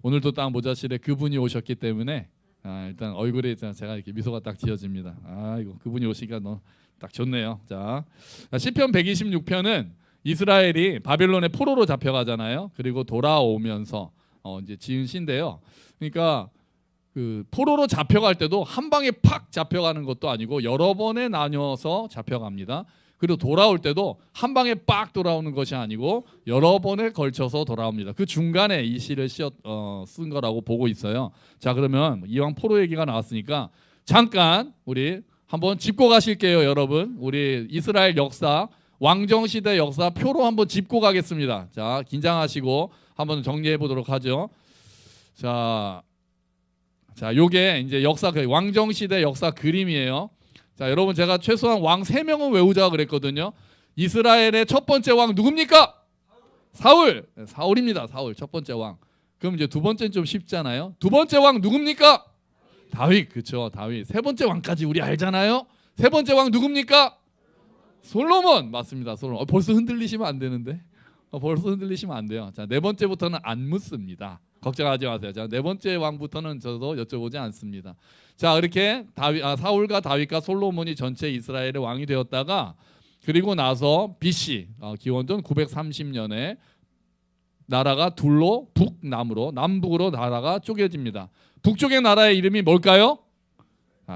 오늘도 딱 모자실에 그분이 오셨기 때문에 일단 얼굴에 제가 이렇게 미소가 딱 지어집니다. 이거 그분이 오시니까 딱 좋네요. 자, 시편 126편은 이스라엘이 바벨론의 포로로 잡혀가잖아요. 그리고 돌아오면서 이제 지은 시인데요. 그러니까 그 포로로 잡혀갈 때도 한 방에 팍 잡혀가는 것도 아니고 여러 번에 나뉘어서 잡혀갑니다. 그리고 돌아올 때도 한 방에 빡 돌아오는 것이 아니고 여러 번에 걸쳐서 돌아옵니다. 그 중간에 이 시를 쓴 거라고 보고 있어요. 자, 그러면 이왕 포로 얘기가 나왔으니까 잠깐 우리 한번 짚고 가실게요, 여러분. 우리 이스라엘 역사, 왕정시대 역사 표로 한번 짚고 가겠습니다. 자, 긴장하시고 한번 정리해 보도록 하죠. 자, 요게 이제 역사 왕정시대 역사 그림이에요. 자, 여러분 제가 최소한 왕 3명은 외우자 그랬거든요. 이스라엘의 첫 번째 왕 누굽니까? 사울입니다. 사울 첫 번째 왕. 그럼 이제 두 번째는 좀 쉽잖아요. 두 번째 왕 누굽니까? 다윗. 그렇죠. 다윗. 세 번째 왕까지 우리 알잖아요. 세 번째 왕 누굽니까? 솔로몬. 맞습니다. 솔로몬. 벌써 흔들리시면 안 되는데. 벌써 흔들리시면 안 돼요. 자, 네 번째부터는 안 묻습니다. 걱정하지 마세요. 자, 네 번째 왕부터는 저도 여쭤보지 않습니다. 자, 이렇게 사울과 다윗과 솔로몬이 전체 이스라엘의 왕이 되었다가 그리고 나서 BC 기원전 930년에 나라가 둘로 북남으로 남북으로 나라가 쪼개집니다. 북쪽의 나라의 이름이 뭘까요?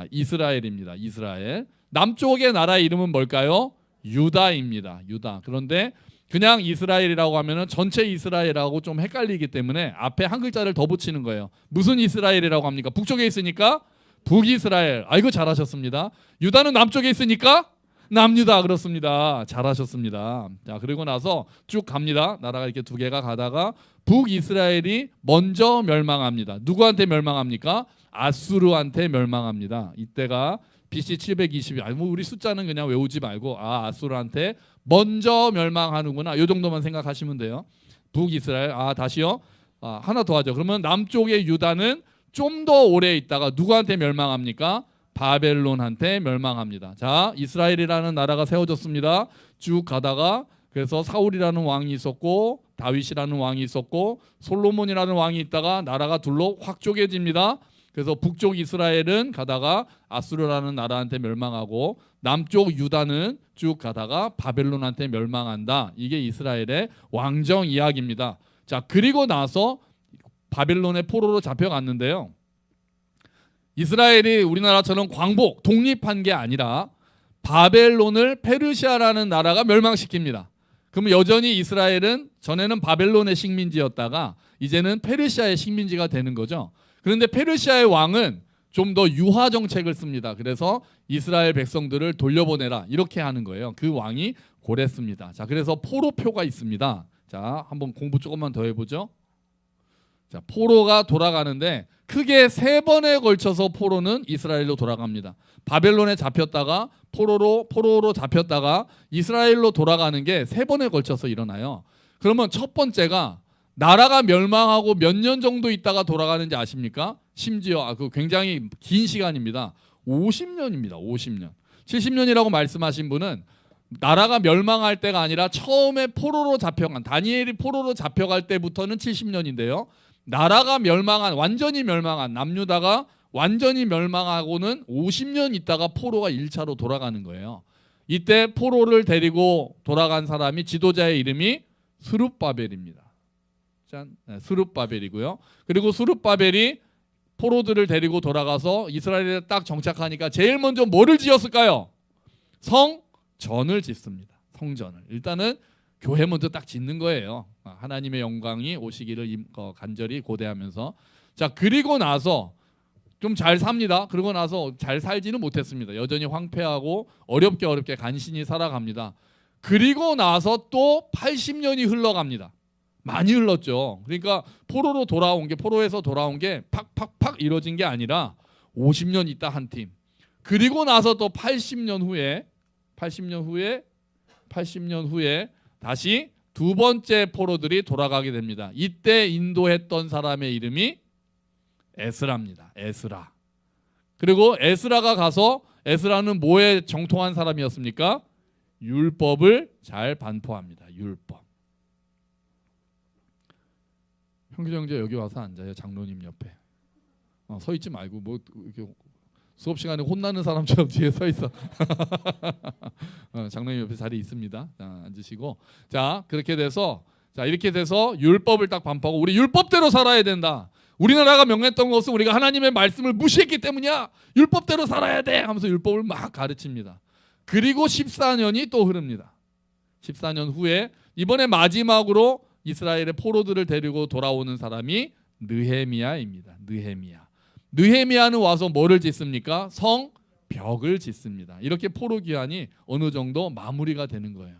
이스라엘입니다. 이스라엘. 남쪽의 나라의 이름은 뭘까요? 유다입니다. 유다. 그런데 그냥 이스라엘이라고 하면은 전체 이스라엘하고 좀 헷갈리기 때문에 앞에 한 글자를 더 붙이는 거예요. 무슨 이스라엘이라고 합니까? 북쪽에 있으니까 북이스라엘. 이거 잘하셨습니다. 유다는 남쪽에 있으니까 남유다. 그렇습니다. 잘하셨습니다. 자, 그리고 나서 쭉 갑니다. 나라가 이렇게 두 개가 가다가 북이스라엘이 먼저 멸망합니다. 누구한테 멸망합니까? 아수르한테 멸망합니다. 이때가 BC 720. 우리 숫자는 그냥 외우지 말고 아수르한테 먼저 멸망하는구나. 이 정도만 생각하시면 돼요. 북이스라엘. 다시요. 하나 더 하죠. 그러면 남쪽의 유다는 좀 더 오래 있다가 누구한테 멸망합니까? 바벨론한테 멸망합니다. 자, 이스라엘이라는 나라가 세워졌습니다. 쭉 가다가 그래서 사울이라는 왕이 있었고 다윗이라는 왕이 있었고 솔로몬이라는 왕이 있다가 나라가 둘로 확 쪼개집니다. 그래서 북쪽 이스라엘은 가다가 아수르라는 나라한테 멸망하고 남쪽 유다는 쭉 가다가 바벨론한테 멸망한다. 이게 이스라엘의 왕정 이야기입니다. 자, 그리고 나서 바벨론의 포로로 잡혀갔는데요. 이스라엘이 우리나라처럼 광복, 독립한 게 아니라 바벨론을 페르시아라는 나라가 멸망시킵니다. 그럼 여전히 이스라엘은 전에는 바벨론의 식민지였다가 이제는 페르시아의 식민지가 되는 거죠. 그런데 페르시아의 왕은 좀 더 유화 정책을 씁니다. 그래서 이스라엘 백성들을 돌려보내라 이렇게 하는 거예요. 그 왕이 고랬습니다. 자, 그래서 포로표가 있습니다. 자, 한번 공부 조금만 더 해보죠. 자, 포로가 돌아가는데 크게 3번에 걸쳐서 포로는 이스라엘로 돌아갑니다. 바벨론에 잡혔다가 포로로 잡혔다가 이스라엘로 돌아가는 게 3번에 걸쳐서 일어나요. 그러면 첫 번째가 나라가 멸망하고 몇 년 정도 있다가 돌아가는지 아십니까? 심지어 그 굉장히 긴 시간입니다. 50년입니다. 50년. 70년이라고 말씀하신 분은 나라가 멸망할 때가 아니라 처음에 포로로 잡혀간 다니엘이 포로로 잡혀갈 때부터는 70년인데요. 나라가 완전히 멸망한 남유다가 완전히 멸망하고는 50년 있다가 포로가 1차로 돌아가는 거예요. 이때 포로를 데리고 돌아간 사람이 지도자의 이름이 스룹바벨입니다. 스룹바벨이고요. 그리고 스룹바벨이 포로들을 데리고 돌아가서 이스라엘에 딱 정착하니까 제일 먼저 뭐를 지었을까요? 성전을 짓습니다. 성전을. 일단은 교회 먼저 딱 짓는 거예요. 하나님의 영광이 오시기를 간절히 고대하면서. 자, 그리고 나서 좀 잘 삽니다. 그러고 나서 잘 살지는 못했습니다. 여전히 황폐하고 어렵게 간신히 살아갑니다. 그리고 나서 또 80년이 흘러갑니다. 많이 흘렀죠. 그러니까 포로에서 돌아온 게 팍팍팍 이루어진 게 아니라 50년 있다 한 팀. 그리고 나서 또 80년 후에 다시 두 번째 포로들이 돌아가게 됩니다. 이때 인도했던 사람의 이름이 에스라입니다. 에스라. 그리고 에스라가 가서 에스라는 뭐에 정통한 사람이었습니까? 율법을 잘 반포합니다. 율법. 형규 형제 여기 와서 앉아요. 장로님 옆에. 서 있지 말고 뭐 이렇게 수업 시간에 혼나는 사람처럼 뒤에 서 있어. 장로님 옆에 자리 있습니다. 자, 앉으시고. 자, 그렇게 돼서 이렇게 돼서 율법을 딱 반포하고 우리 율법대로 살아야 된다. 우리나라가 명했던 것은 우리가 하나님의 말씀을 무시했기 때문이야. 율법대로 살아야 돼 하면서 율법을 막 가르칩니다. 그리고 14년이 또 흐릅니다. 14년 후에 이번에 마지막으로 이스라엘의 포로들을 데리고 돌아오는 사람이 느헤미야입니다. 느헤미야는 와서 뭐를 짓습니까? 성벽을 짓습니다. 이렇게 포로 기한이 어느 정도 마무리가 되는 거예요.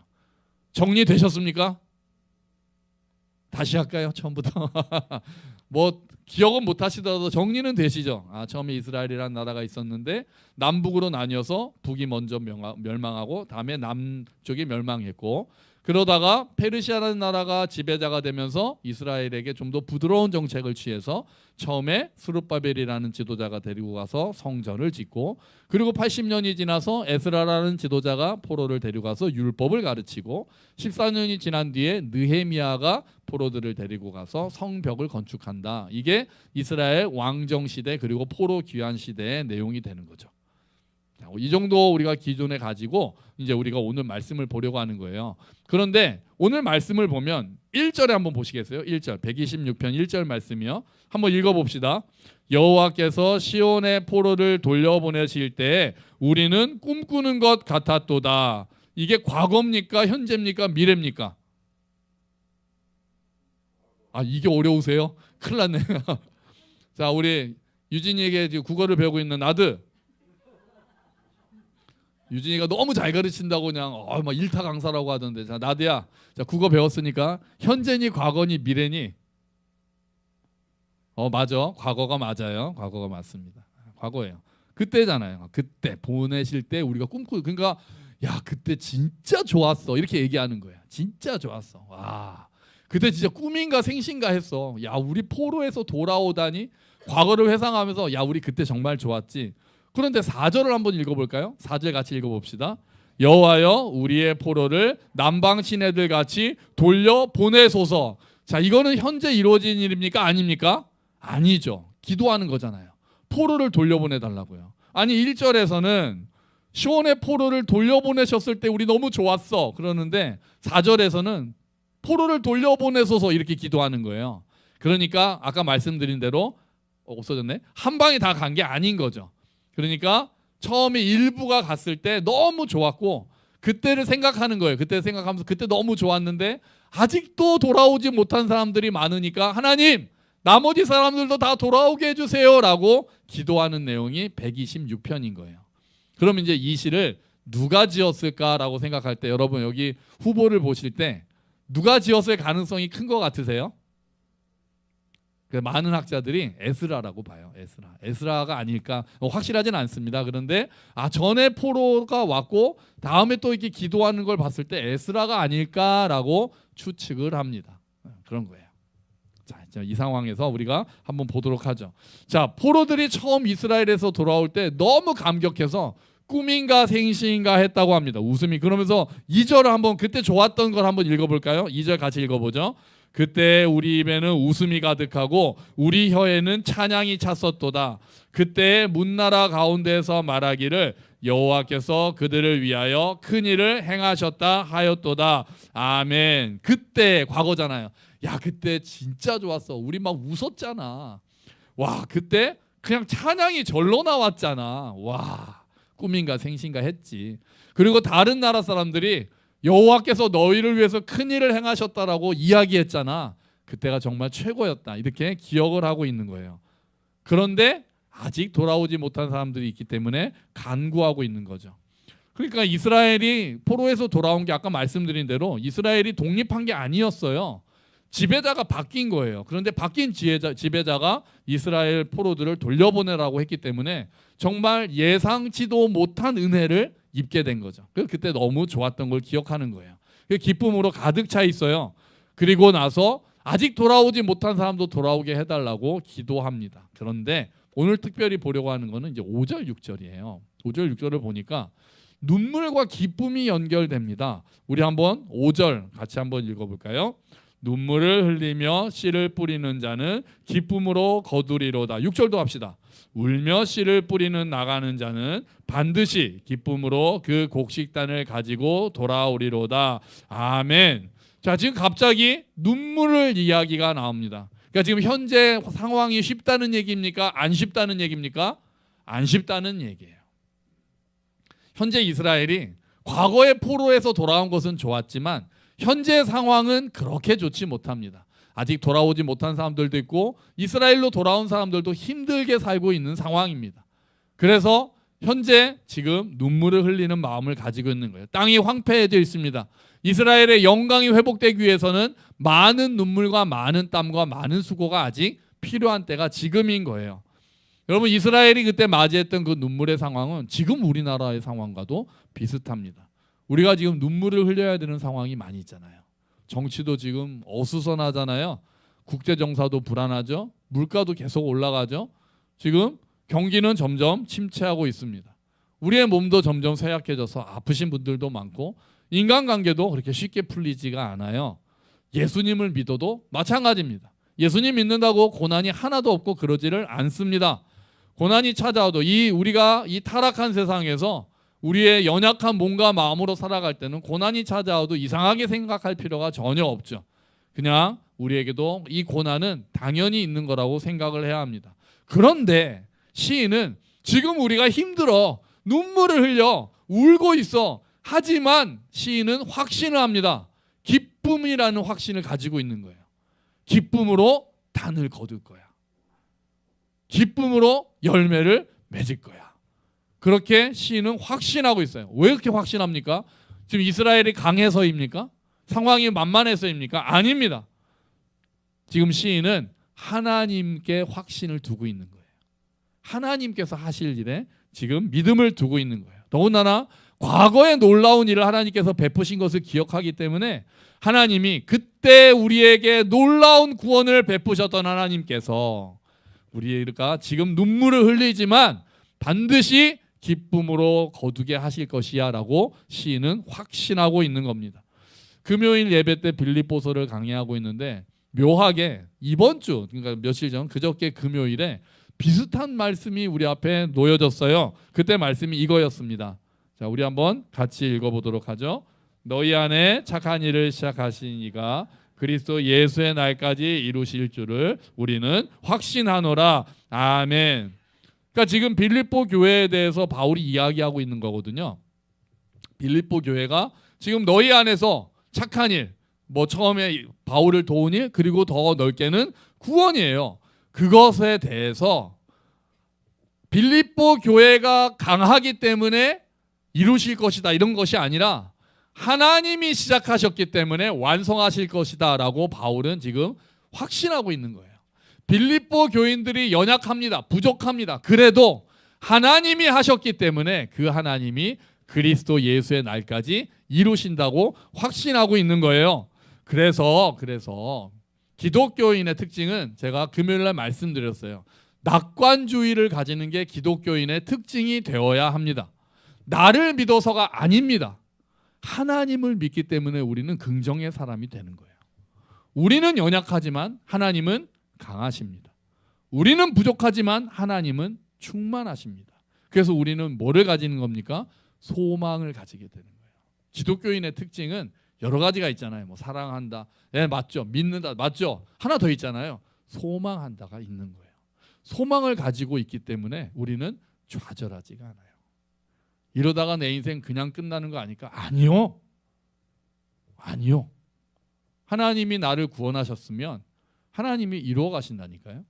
정리되셨습니까? 다시 할까요? 처음부터. 뭐 기억은 못 하시더라도 정리는 되시죠? 처음에 이스라엘이라는 나라가 있었는데 남북으로 나뉘어서 북이 먼저 멸망하고 다음에 남쪽이 멸망했고, 그러다가 페르시아라는 나라가 지배자가 되면서 이스라엘에게 좀 더 부드러운 정책을 취해서 처음에 스룹바벨이라는 지도자가 데리고 가서 성전을 짓고, 그리고 80년이 지나서 에스라라는 지도자가 포로를 데려가서 율법을 가르치고, 14년이 지난 뒤에 느헤미야가 포로들을 데리고 가서 성벽을 건축한다. 이게 이스라엘 왕정 시대 그리고 포로 귀환 시대의 내용이 되는 거죠. 이 정도 우리가 기존에 가지고 이제 우리가 오늘 말씀을 보려고 하는 거예요. 그런데 오늘 말씀을 보면 1절에 한번 보시겠어요? 1절 126편 1절 말씀이요. 한번 읽어봅시다. 여호와께서 시온의 포로를 돌려보내실 때 우리는 꿈꾸는 것 같았도다. 이게 과거입니까? 현재입니까? 미래입니까? 이게 어려우세요? 큰일 났네. 자, 우리 유진이에게 지금 국어를 배우고 있는 아들, 유진이가 너무 잘 가르친다고 그냥 막 일타 강사라고 하던데, 자 나드야, 자 국어 배웠으니까 현재니 과거니 미래니? 맞아, 과거가 맞아요. 과거가 맞습니다. 과거예요. 그때잖아요. 그때 보내실 때 우리가 그러니까 야 그때 진짜 좋았어 이렇게 얘기하는 거야. 진짜 좋았어. 와 그때 진짜 꿈인가 생신가 했어. 야 우리 포로에서 돌아오다니. 과거를 회상하면서 야 우리 그때 정말 좋았지. 그런데 4절을 한번 읽어볼까요? 4절 같이 읽어봅시다. 여호와여 우리의 포로를 남방 친애들 같이 돌려보내소서. 자 이거는 현재 이루어진 일입니까? 아닙니까? 아니죠. 기도하는 거잖아요. 포로를 돌려보내달라고요. 아니 1절에서는 시온의 포로를 돌려보내셨을 때 우리 너무 좋았어 그러는데 4절에서는 포로를 돌려보내소서 이렇게 기도하는 거예요. 그러니까 아까 말씀드린 대로 없어졌네. 한 방에 다 간 게 아닌 거죠. 그러니까 처음에 일부가 갔을 때 너무 좋았고 그때를 생각하는 거예요. 그때 생각하면서 그때 너무 좋았는데 아직도 돌아오지 못한 사람들이 많으니까 하나님 나머지 사람들도 다 돌아오게 해주세요 라고 기도하는 내용이 126편인 거예요. 그럼 이제 이 시를 누가 지었을까라고 생각할 때 여러분 여기 후보를 보실 때 누가 지었을 가능성이 큰 것 같으세요? 많은 학자들이 에스라라고 봐요. 에스라가 아닐까 확실하진 않습니다. 그런데 전에 포로가 왔고 다음에 또 이렇게 기도하는 걸 봤을 때 에스라가 아닐까라고 추측을 합니다. 그런 거예요. 자, 이 상황에서 우리가 한번 보도록 하죠. 자, 포로들이 처음 이스라엘에서 돌아올 때 너무 감격해서 꿈인가 생시인가 했다고 합니다. 웃음이. 그러면서 2절을 한번 그때 좋았던 걸 한번 읽어볼까요? 2절 같이 읽어보죠. 그때 우리 입에는 웃음이 가득하고 우리 혀에는 찬양이 찼었도다. 그때 문나라 가운데서 말하기를 여호와께서 그들을 위하여 큰 일을 행하셨다 하였도다. 아멘. 그때 과거잖아요. 야 그때 진짜 좋았어. 우리 막 웃었잖아. 와 그때 그냥 찬양이 절로 나왔잖아. 와 꿈인가 생신가 했지. 그리고 다른 나라 사람들이 여호와께서 너희를 위해서 큰 일을 행하셨다라고 이야기했잖아. 그때가 정말 최고였다. 이렇게 기억을 하고 있는 거예요. 그런데 아직 돌아오지 못한 사람들이 있기 때문에 간구하고 있는 거죠. 그러니까 이스라엘이 포로에서 돌아온 게 아까 말씀드린 대로 이스라엘이 독립한 게 아니었어요. 지배자가 바뀐 거예요. 그런데 바뀐 지배자가 이스라엘 포로들을 돌려보내라고 했기 때문에 정말 예상치도 못한 은혜를 입게 된 거죠. 그때 너무 좋았던 걸 기억하는 거예요. 기쁨으로 가득 차 있어요. 그리고 나서 아직 돌아오지 못한 사람도 돌아오게 해달라고 기도합니다. 그런데 오늘 특별히 보려고 하는 거는 이제 5절 6절이에요. 5절 6절을 보니까 눈물과 기쁨이 연결됩니다. 우리 한번 5절 같이 한번 읽어볼까요? 눈물을 흘리며 씨를 뿌리는 자는 기쁨으로 거두리로다. 6절도 합시다. 울며 씨를 뿌리는 나가는 자는 반드시 기쁨으로 그 곡식단을 가지고 돌아오리로다. 아멘. 자, 지금 갑자기 눈물을 이야기가 나옵니다. 그러니까 지금 현재 상황이 쉽다는 얘기입니까? 안 쉽다는 얘기입니까? 안 쉽다는 얘기예요. 현재 이스라엘이 과거의 포로에서 돌아온 것은 좋았지만 현재 상황은 그렇게 좋지 못합니다. 아직 돌아오지 못한 사람들도 있고 이스라엘로 돌아온 사람들도 힘들게 살고 있는 상황입니다. 그래서 현재 지금 눈물을 흘리는 마음을 가지고 있는 거예요. 땅이 황폐해져 있습니다. 이스라엘의 영광이 회복되기 위해서는 많은 눈물과 많은 땀과 많은 수고가 아직 필요한 때가 지금인 거예요. 여러분, 이스라엘이 그때 맞이했던 그 눈물의 상황은 지금 우리나라의 상황과도 비슷합니다. 우리가 지금 눈물을 흘려야 되는 상황이 많이 있잖아요. 정치도 지금 어수선하잖아요. 국제정사도 불안하죠. 물가도 계속 올라가죠. 지금 경기는 점점 침체하고 있습니다. 우리의 몸도 점점 쇠약해져서 아프신 분들도 많고 인간관계도 그렇게 쉽게 풀리지가 않아요. 예수님을 믿어도 마찬가지입니다. 예수님 믿는다고 고난이 하나도 없고 그러지를 않습니다. 고난이 찾아와도 우리가 이 타락한 세상에서 우리의 연약한 몸과 마음으로 살아갈 때는 고난이 찾아와도 이상하게 생각할 필요가 전혀 없죠. 그냥 우리에게도 이 고난은 당연히 있는 거라고 생각을 해야 합니다. 그런데 시인은 지금 우리가 힘들어 눈물을 흘려 울고 있어. 하지만 시인은 확신을 합니다. 기쁨이라는 확신을 가지고 있는 거예요. 기쁨으로 단을 거둘 거야. 기쁨으로 열매를 맺을 거야. 그렇게 시인은 확신하고 있어요. 왜 그렇게 확신합니까? 지금 이스라엘이 강해서입니까? 상황이 만만해서입니까? 아닙니다. 지금 시인은 하나님께 확신을 두고 있는 거예요. 하나님께서 하실 일에 지금 믿음을 두고 있는 거예요. 더군다나 과거의 놀라운 일을 하나님께서 베푸신 것을 기억하기 때문에 하나님이 그때 우리에게 놀라운 구원을 베푸셨던 하나님께서 우리가 지금 눈물을 흘리지만 반드시 기쁨으로 거두게 하실 것이야 라고 시인은 확신하고 있는 겁니다. 금요일 예배 때 빌립보서를 강의하고 있는데 묘하게 이번 주, 그러니까 며칠 전 그저께 금요일에 비슷한 말씀이 우리 앞에 놓여졌어요. 그때 말씀이 이거였습니다. 자, 우리 한번 같이 읽어보도록 하죠. 너희 안에 착한 일을 시작하신 이가 그리스도 예수의 날까지 이루실 줄을 우리는 확신하노라. 아멘. 그러니까 지금 빌립보 교회에 대해서 바울이 이야기하고 있는 거거든요. 빌립보 교회가 지금 너희 안에서 착한 일, 처음에 바울을 도운 일, 그리고 더 넓게는 구원이에요. 그것에 대해서 빌립보 교회가 강하기 때문에 이루실 것이다 이런 것이 아니라 하나님이 시작하셨기 때문에 완성하실 것이다 라고 바울은 지금 확신하고 있는 거예요. 빌립보 교인들이 연약합니다. 부족합니다. 그래도 하나님이 하셨기 때문에 그 하나님이 그리스도 예수의 날까지 이루신다고 확신하고 있는 거예요. 그래서 기독교인의 특징은 제가 금요일날 말씀드렸어요. 낙관주의를 가지는 게 기독교인의 특징이 되어야 합니다. 나를 믿어서가 아닙니다. 하나님을 믿기 때문에 우리는 긍정의 사람이 되는 거예요. 우리는 연약하지만 하나님은 강하십니다. 우리는 부족하지만 하나님은 충만하십니다. 그래서 우리는 뭐를 가지는 겁니까? 소망을 가지게 되는 거예요. 기독교인의 특징은 여러 가지가 있잖아요. 사랑한다. 네, 맞죠. 믿는다. 맞죠. 하나 더 있잖아요. 소망한다가 있는 거예요. 소망을 가지고 있기 때문에 우리는 좌절하지가 않아요. 이러다가 내 인생 그냥 끝나는 거 아닐까? 아니요. 하나님이 나를 구원하셨으면 하나님이 이루어 가신다니까요.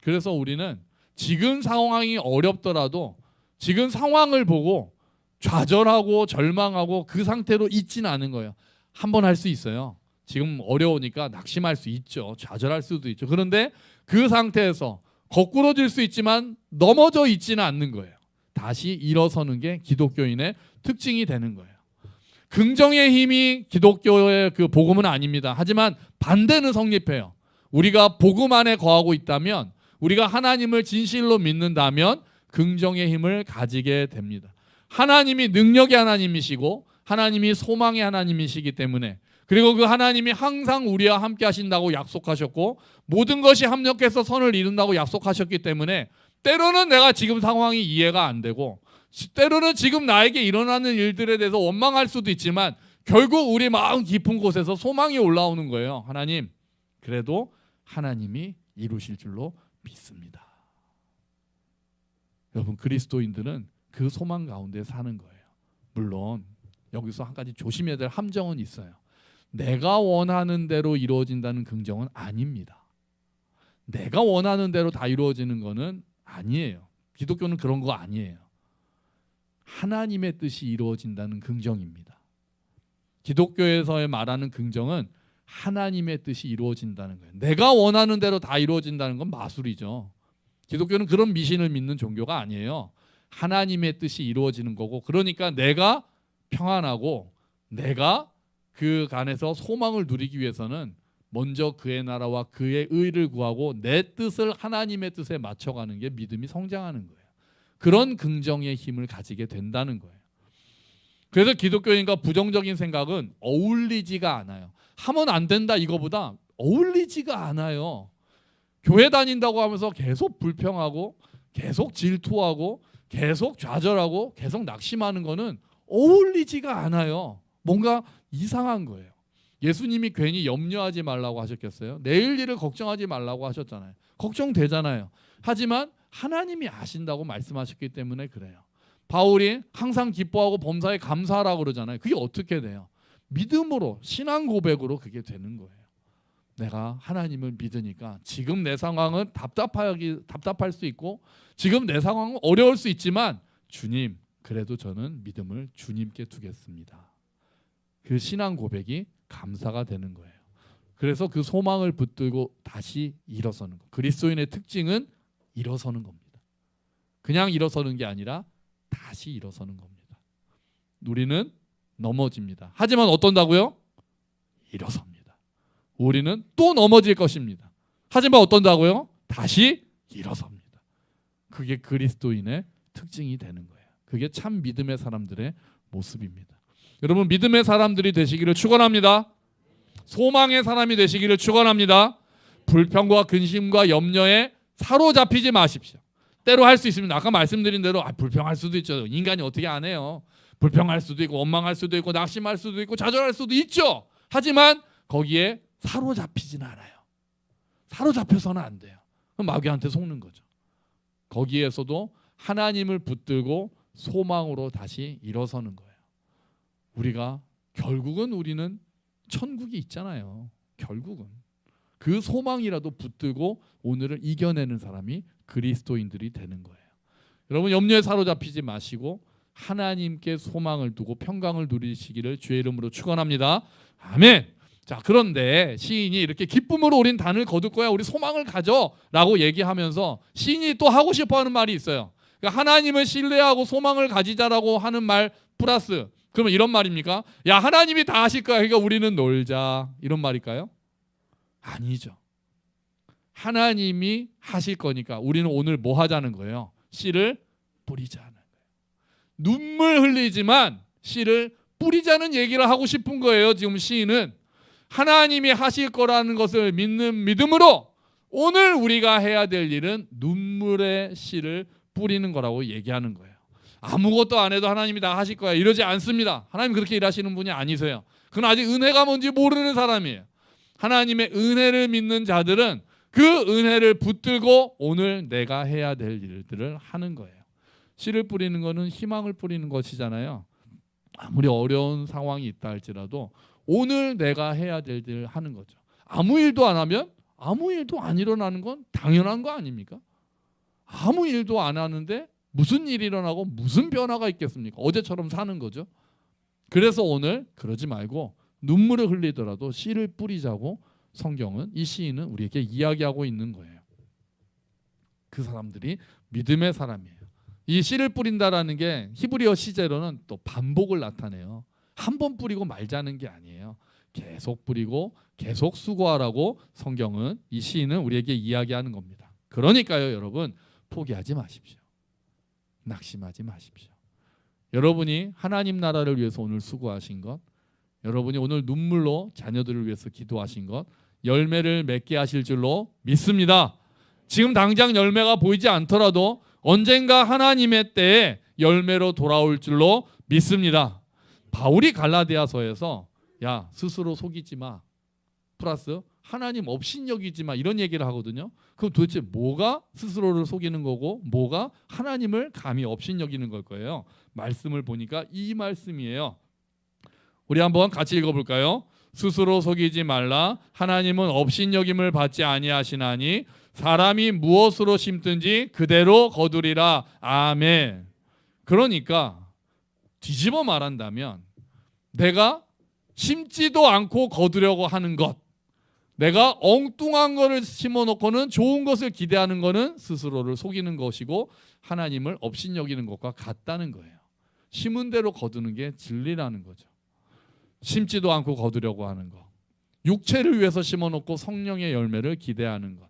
그래서 우리는 지금 상황이 어렵더라도 지금 상황을 보고 좌절하고 절망하고 그 상태로 있지는 않은 거예요. 한번 할 수 있어요. 지금 어려우니까 낙심할 수 있죠. 좌절할 수도 있죠. 그런데 그 상태에서 거꾸러질 수 있지만 넘어져 있지는 않는 거예요. 다시 일어서는 게 기독교인의 특징이 되는 거예요. 긍정의 힘이 기독교의 그 복음은 아닙니다. 하지만 반대는 성립해요. 우리가 복음 안에 거하고 있다면, 우리가 하나님을 진실로 믿는다면 긍정의 힘을 가지게 됩니다. 하나님이 능력의 하나님이시고 하나님이 소망의 하나님이시기 때문에 그리고 그 하나님이 항상 우리와 함께 하신다고 약속하셨고 모든 것이 합력해서 선을 이룬다고 약속하셨기 때문에 때로는 내가 지금 상황이 이해가 안 되고 때로는 지금 나에게 일어나는 일들에 대해서 원망할 수도 있지만 결국 우리 마음 깊은 곳에서 소망이 올라오는 거예요. 하나님, 그래도 하나님이 이루실 줄로 믿습니다. 여러분, 그리스도인들은 그 소망 가운데 사는 거예요. 물론 여기서 한 가지 조심해야 될 함정은 있어요. 내가 원하는 대로 이루어진다는 긍정은 아닙니다. 내가 원하는 대로 다 이루어지는 거는 아니에요. 기독교는 그런 거 아니에요. 하나님의 뜻이 이루어진다는 긍정입니다. 기독교에서의 말하는 긍정은 하나님의 뜻이 이루어진다는 거예요. 내가 원하는 대로 다 이루어진다는 건 마술이죠. 기독교는 그런 미신을 믿는 종교가 아니에요. 하나님의 뜻이 이루어지는 거고, 그러니까 내가 평안하고 내가 그 간에서 소망을 누리기 위해서는 먼저 그의 나라와 그의 의를 구하고 내 뜻을 하나님의 뜻에 맞춰가는 게 믿음이 성장하는 거예요. 그런 긍정의 힘을 가지게 된다는 거예요. 그래서 기독교인과 부정적인 생각은 어울리지가 않아요. 하면 안 된다 이거보다 어울리지가 않아요. 교회 다닌다고 하면서 계속 불평하고 계속 질투하고 계속 좌절하고 계속 낙심하는 거는 어울리지가 않아요. 뭔가 이상한 거예요. 예수님이 괜히 염려하지 말라고 하셨겠어요? 내일 일을 걱정하지 말라고 하셨잖아요. 걱정되잖아요. 하지만 하나님이 아신다고 말씀하셨기 때문에 그래요. 바울이 항상 기뻐하고 범사에 감사하라고 그러잖아요. 그게 어떻게 돼요? 믿음으로, 신앙 고백으로 그게 되는 거예요. 내가 하나님을 믿으니까 지금 내 상황은 답답할 수 있고 지금 내 상황은 어려울 수 있지만 주님, 그래도 저는 믿음을 주님께 두겠습니다. 그 신앙 고백이 감사가 되는 거예요. 그래서 그 소망을 붙들고 다시 일어서는 거. 그리스도인의 특징은 일어서는 겁니다. 그냥 일어서는 게 아니라 다시 일어서는 겁니다. 우리는 넘어집니다. 하지만 어떤다고요? 일어섭니다. 우리는 또 넘어질 것입니다. 하지만 어떤다고요? 다시 일어섭니다. 그게 그리스도인의 특징이 되는 거예요. 그게 참 믿음의 사람들의 모습입니다. 여러분, 믿음의 사람들이 되시기를 축원합니다. 소망의 사람이 되시기를 축원합니다. 불평과 근심과 염려에 사로잡히지 마십시오. 때로 할 수 있습니다. 아까 말씀드린 대로 불평할 수도 있죠. 인간이 어떻게 안 해요. 불평할 수도 있고 원망할 수도 있고 낙심할 수도 있고 좌절할 수도 있죠. 하지만 거기에 사로잡히지는 않아요. 사로잡혀서는 안 돼요. 그럼 마귀한테 속는 거죠. 거기에서도 하나님을 붙들고 소망으로 다시 일어서는 거예요. 우리가 결국은 우리는 천국이 있잖아요. 결국은 그 소망이라도 붙들고 오늘을 이겨내는 사람이 그리스도인들이 되는 거예요. 여러분, 염려에 사로잡히지 마시고 하나님께 소망을 두고 평강을 누리시기를 주의 이름으로 축원합니다. 아멘. 자, 그런데 시인이 이렇게 기쁨으로 우린 단을 거둘 거야, 우리 소망을 가져라고 얘기하면서 시인이 또 하고 싶어하는 말이 있어요. 그러니까 하나님을 신뢰하고 소망을 가지자라고 하는 말 플러스, 그러면 이런 말입니까? 야, 하나님이 다 하실 거야, 그러니까 우리는 놀자, 이런 말일까요? 아니죠. 하나님이 하실 거니까 우리는 오늘 뭐 하자는 거예요? 씨를 뿌리자는 거예요. 눈물 흘리지만 씨를 뿌리자는 얘기를 하고 싶은 거예요. 지금 시인은 하나님이 하실 거라는 것을 믿는 믿음으로 오늘 우리가 해야 될 일은 눈물의 씨를 뿌리는 거라고 얘기하는 거예요. 아무것도 안 해도 하나님이 다 하실 거야, 이러지 않습니다. 하나님 그렇게 일하시는 분이 아니세요. 그건 아직 은혜가 뭔지 모르는 사람이에요. 하나님의 은혜를 믿는 자들은 그 은혜를 붙들고 오늘 내가 해야 될 일들을 하는 거예요. 씨를 뿌리는 거는 희망을 뿌리는 것이잖아요. 아무리 어려운 상황이 있다 할지라도 오늘 내가 해야 될 일을 하는 거죠. 아무 일도 안 하면 아무 일도 안 일어나는 건 당연한 거 아닙니까? 아무 일도 안 하는데 무슨 일이 일어나고 무슨 변화가 있겠습니까? 어제처럼 사는 거죠. 그래서 오늘 그러지 말고 눈물을 흘리더라도 씨를 뿌리자고 성경은, 이 시인은 우리에게 이야기하고 있는 거예요. 그 사람들이 믿음의 사람이에요. 이 씨를 뿌린다라는 게 히브리어 시제로는 또 반복을 나타내요. 한 번 뿌리고 말자는 게 아니에요. 계속 뿌리고 계속 수고하라고 성경은, 이 시인은 우리에게 이야기하는 겁니다. 그러니까요, 여러분, 포기하지 마십시오. 낙심하지 마십시오. 여러분이 하나님 나라를 위해서 오늘 수고하신 것, 여러분이 오늘 눈물로 자녀들을 위해서 기도하신 것 열매를 맺게 하실 줄로 믿습니다. 지금 당장 열매가 보이지 않더라도 언젠가 하나님의 때에 열매로 돌아올 줄로 믿습니다. 바울이 갈라디아서에서 야 스스로 속이지 마 플러스 하나님 업신여기지 마 이런 얘기를 하거든요. 그럼 도대체 뭐가 스스로를 속이는 거고 뭐가 하나님을 감히 업신여기는 걸 거예요. 말씀을 보니까 이 말씀이에요. 우리 한번 같이 읽어볼까요? 스스로 속이지 말라. 하나님은 업신여김을 받지 아니하시나니 사람이 무엇으로 심든지 그대로 거두리라. 아멘. 그러니까 뒤집어 말한다면 내가 심지도 않고 거두려고 하는 것, 내가 엉뚱한 것을 심어놓고는 좋은 것을 기대하는 것은 스스로를 속이는 것이고 하나님을 업신여기는 것과 같다는 거예요. 심은 대로 거두는 게 진리라는 거죠. 심지도 않고 거두려고 하는 것, 육체를 위해서 심어놓고 성령의 열매를 기대하는 것,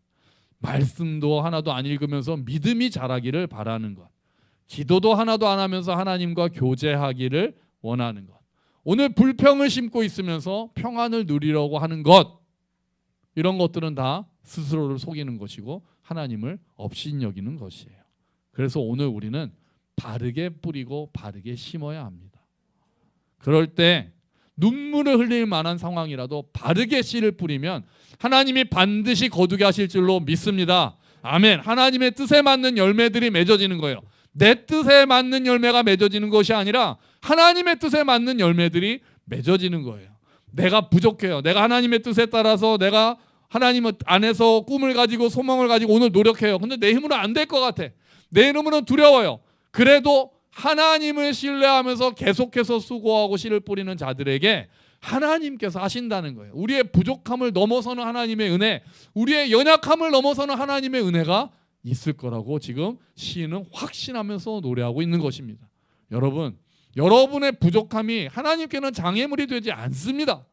말씀도 하나도 안 읽으면서 믿음이 자라기를 바라는 것, 기도도 하나도 안 하면서 하나님과 교제하기를 원하는 것, 오늘 불평을 심고 있으면서 평안을 누리려고 하는 것, 이런 것들은 다 스스로를 속이는 것이고 하나님을 업신여기는 것이에요. 그래서 오늘 우리는 바르게 뿌리고 바르게 심어야 합니다. 그럴 때 눈물을 흘릴 만한 상황이라도 바르게 씨를 뿌리면 하나님이 반드시 거두게 하실 줄로 믿습니다. 아멘. 하나님의 뜻에 맞는 열매들이 맺어지는 거예요. 내 뜻에 맞는 열매가 맺어지는 것이 아니라 하나님의 뜻에 맞는 열매들이 맺어지는 거예요. 내가 부족해요. 내가 하나님의 뜻에 따라서 내가 하나님 안에서 꿈을 가지고 소망을 가지고 오늘 노력해요. 근데 내 힘으로 안 될 것 같아. 내 힘으로는 두려워요. 그래도 하나님을 신뢰하면서 계속해서 수고하고 씨를 뿌리는 자들에게 하나님께서 하신다는 거예요. 우리의 부족함을 넘어서는 하나님의 은혜, 우리의 연약함을 넘어서는 하나님의 은혜가 있을 거라고 지금 시인은 확신하면서 노래하고 있는 것입니다. 여러분, 여러분의 부족함이 하나님께는 장애물이 되지 않습니다.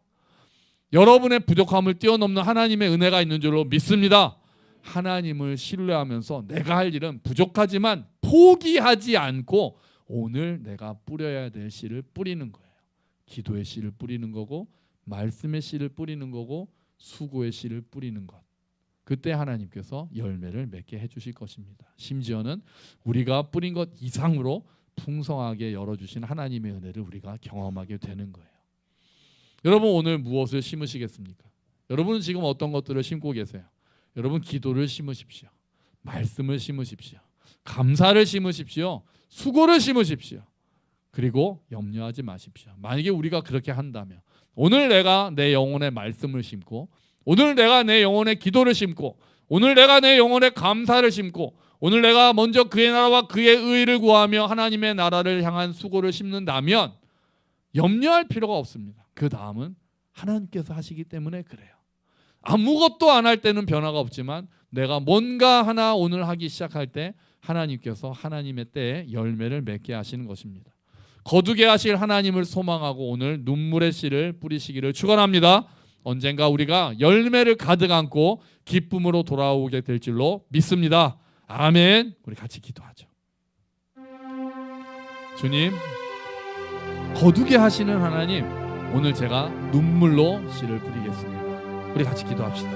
여러분의 부족함을 뛰어넘는 하나님의 은혜가 있는 줄로 믿습니다. 하나님을 신뢰하면서 내가 할 일은 부족하지만 포기하지 않고 오늘 내가 뿌려야 될 씨를 뿌리는 거예요. 기도의 씨를 뿌리는 거고 말씀의 씨를 뿌리는 거고 수고의 씨를 뿌리는 것. 그때 하나님께서 열매를 맺게 해주실 것입니다. 심지어는 우리가 뿌린 것 이상으로 풍성하게 열어주신 하나님의 은혜를 우리가 경험하게 되는 거예요. 여러분 오늘 무엇을 심으시겠습니까? 여러분은 지금 어떤 것들을 심고 계세요? 여러분 기도를 심으십시오. 말씀을 심으십시오. 감사를 심으십시오. 수고를 심으십시오. 그리고 염려하지 마십시오. 만약에 우리가 그렇게 한다면 오늘 내가 내 영혼의 말씀을 심고 오늘 내가 내 영혼의 기도를 심고 오늘 내가 내 영혼의 감사를 심고 오늘 내가 먼저 그의 나라와 그의 의를 구하며 하나님의 나라를 향한 수고를 심는다면 염려할 필요가 없습니다. 그 다음은 하나님께서 하시기 때문에 그래요. 아무것도 안 할 때는 변화가 없지만 내가 뭔가 하나 오늘 하기 시작할 때 하나님께서 하나님의 때에 열매를 맺게 하시는 것입니다. 거두게 하실 하나님을 소망하고 오늘 눈물의 씨를 뿌리시기를 축원합니다. 언젠가 우리가 열매를 가득 안고 기쁨으로 돌아오게 될 줄로 믿습니다. 아멘. 우리 같이 기도하죠. 주님, 거두게 하시는 하나님, 오늘 제가 눈물로 씨를 뿌리겠습니다. 우리 같이 기도합시다.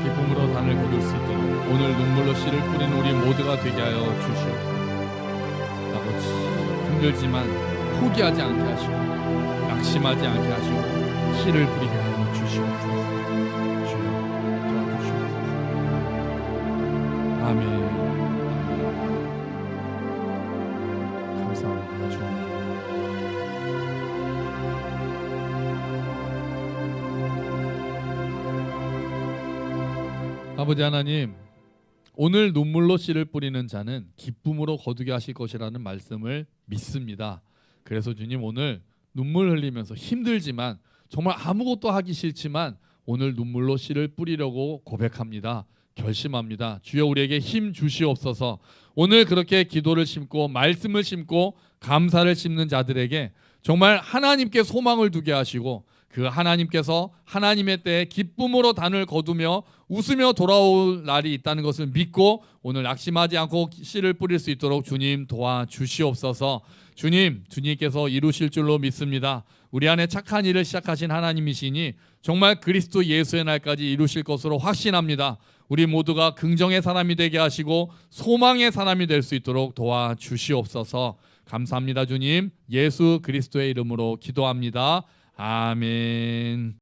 기쁨으로 단을 거둘 수 있도록 오늘 눈물로 씨를 뿌리는 우리 모두가 되게 하여 주시옵소서. 아버지, 힘들지만 포기하지 않게 하시고 낙심하지 않게 하시고 씨를 뿌리게 하여 주시옵소서. 주여 도와주시옵소서. 아멘. 감사합니다. 주님. 아버지 하나님, 오늘 눈물로 씨를 뿌리는 자는 기쁨으로 거두게 하실 것이라는 말씀을 믿습니다. 그래서 주님 오늘 눈물 흘리면서 힘들지만 정말 아무것도 하기 싫지만 오늘 눈물로 씨를 뿌리려고 고백합니다. 결심합니다. 주여 우리에게 힘 주시옵소서. 오늘 그렇게 기도를 심고 말씀을 심고 감사를 심는 자들에게 정말 하나님께 소망을 두게 하시고 그 하나님께서 하나님의 때에 기쁨으로 단을 거두며 웃으며 돌아올 날이 있다는 것을 믿고 오늘 낙심하지 않고 씨를 뿌릴 수 있도록 주님 도와주시옵소서. 주님께서 이루실 줄로 믿습니다. 우리 안에 착한 일을 시작하신 하나님이시니 정말 그리스도 예수의 날까지 이루실 것으로 확신합니다. 우리 모두가 긍정의 사람이 되게 하시고 소망의 사람이 될 수 있도록 도와주시옵소서. 감사합니다. 주님, 예수 그리스도의 이름으로 기도합니다. 아멘.